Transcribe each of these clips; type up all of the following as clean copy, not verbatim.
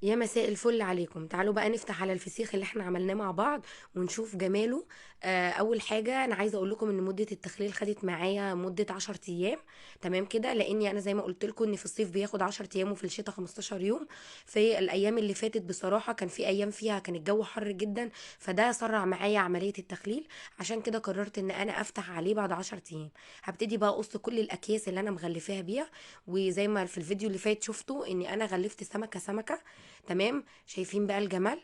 يا مساء الفل عليكم. تعالوا بقى نفتح على الفسيخ اللي احنا عملناه مع بعض ونشوف جماله. اول حاجة انا عايزة اقول لكم ان مدة التخليل خدت معايا مدة 10 ايام. تمام كده، لاني انا زي ما قلت لكم ان في الصيف بياخد 10 ايام وفي الشتاء 15 يوم. في الايام اللي فاتت بصراحة كان في ايام فيها كان الجو حر جدا، فده سرع معايا عملية التخليل. عشان كده قررت ان انا افتح عليه بعد 10 ايام. هبتدي بقى اقص كل الاكياس اللي انا مغلفاها بيها. وزي ما في الفيديو اللي فات شفتوا اني انا غلفت سمكة سمكة. تمام، شايفين بقى الجمال.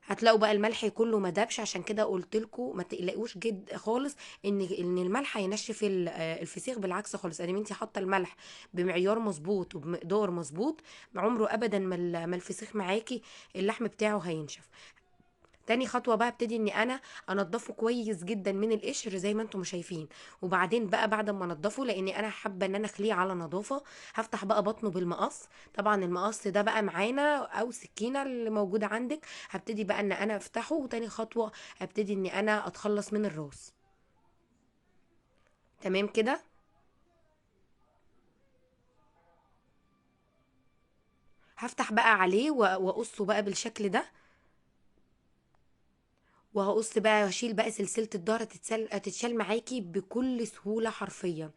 هتلاقوا بقى الملح كله ما دابش، عشان كده قلت لكم ما تقلقوش جد خالص ان الملح هينشف الفسيخ. بالعكس خالص، ادام انت حاطه الملح بمعيار مظبوط وبمقدار مظبوط، عمره ابدا ما الفسيخ معاكي اللحم بتاعه هينشف. تاني خطوة بقى ابتدي اني انا انضفه كويس جدا من القشر زي ما انتم شايفين. وبعدين بقى بعد ما انضفه، لاني انا حابة ان انا اخليه على نظافة، هفتح بقى بطنه بالمقص. طبعا المقص ده بقى معانا او سكينة اللي موجودة عندك. هبتدي بقى ان انا افتحه، وتاني خطوة هبتدي اني انا اتخلص من الراس. تمام كده. هفتح بقى عليه واقصه بقى بالشكل ده. وهقص بقى واشيل بقى سلسله الظهر، تتشال معاكي بكل سهوله حرفيا.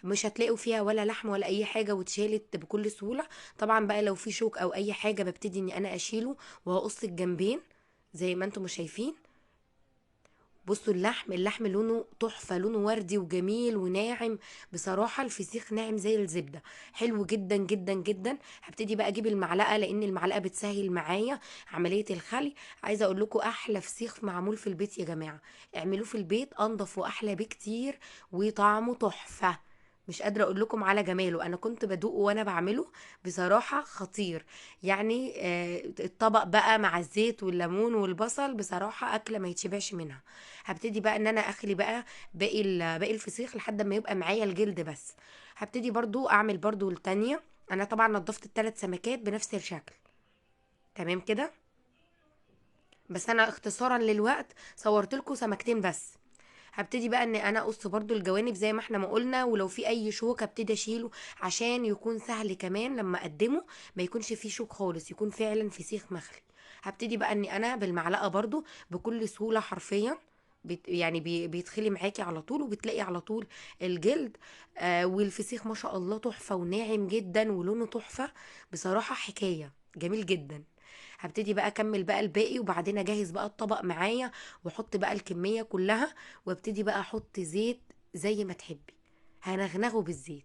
مش هتلاقوا فيها ولا لحم ولا اي حاجه، واتشالت بكل سهوله. طبعا بقى لو في شوك او اي حاجه ببتدي اني انا اشيله. وهقص الجنبين زي ما انتم شايفين. بصوا اللحم لونه تحفة، لونه وردي وجميل وناعم. بصراحة الفسيخ ناعم زي الزبدة. حلو جدا جدا جدا. هبتدي بقى اجيب المعلقة، لان المعلقة بتسهل معايا عملية الخلي. عايزة اقول لكم احلى فسيخ معمول في البيت يا جماعة. اعملوه في البيت انضف واحلى بكتير. وطعمه تحفة. مش قادرة اقول لكم على جماله، انا كنت بدوقه وانا بعمله. بصراحة خطير. يعني الطبق بقى مع الزيت والليمون والبصل، بصراحة اكلة ما يتشبعش منها. هبتدي بقى ان انا اخلي بقى باقي الفسيخ لحد ما يبقى معايا الجلد بس. هبتدي برضو اعمل برضو التانية. انا طبعا نضفت الثلاث سمكات بنفس الشكل. تمام كده. بس انا اختصارا للوقت صورت لكم سمكتين بس. هبتدي بقى ان انا اقص برضو الجوانب زي ما احنا ما قلنا، ولو في اي شوك هبتدي اشيله. عشان يكون سهل كمان لما اقدمه، ما يكونش فيه شوك خالص، يكون فعلا فسيخ مخلي. هبتدي بقى اني انا بالمعلقه برضو بكل سهوله حرفيا. يعني بيتخلي معاكي على طول، وبتلاقي على طول الجلد. والفسيخ ما شاء الله تحفه وناعم جدا ولونه تحفه. بصراحه حكايه جميل جدا. هبتدي بقى اكمل بقى الباقي، وبعدين اجهز بقى الطبق معايا. واحط بقى الكميه كلها. وابتدي بقى احط زيت زي ما تحبي. هنغنغه بالزيت.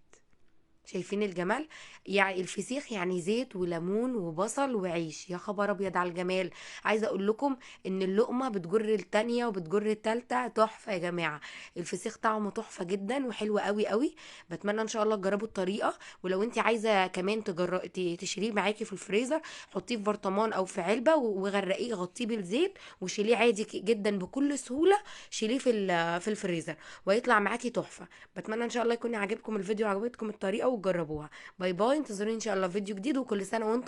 شايفين الجمال. يعني الفسيخ يعني زيت وليمون وبصل وعيش، يا خبر ابيض على الجمال. عايزه اقول لكم ان اللقمه بتجر التانية وبتجر التالتة. تحفه يا جماعه. الفسيخ طعمه تحفه جدا وحلو قوي قوي. بتمنى ان شاء الله تجربوا الطريقه. ولو انت عايزه كمان تشيليه معاكي في الفريزر، حطيه في برطمان او في علبه وغرقيه، غطيه بالزيت وشيليه عادي جدا بكل سهوله. شيليه في الفريزر ويطلع معاكي تحفه. بتمنى ان شاء الله يكون عجبكم الفيديو وعجبتكم الطريقه وتجربوها. باي باي، انتظروني ان شاء الله في فيديو جديد، وكل سنه وانتم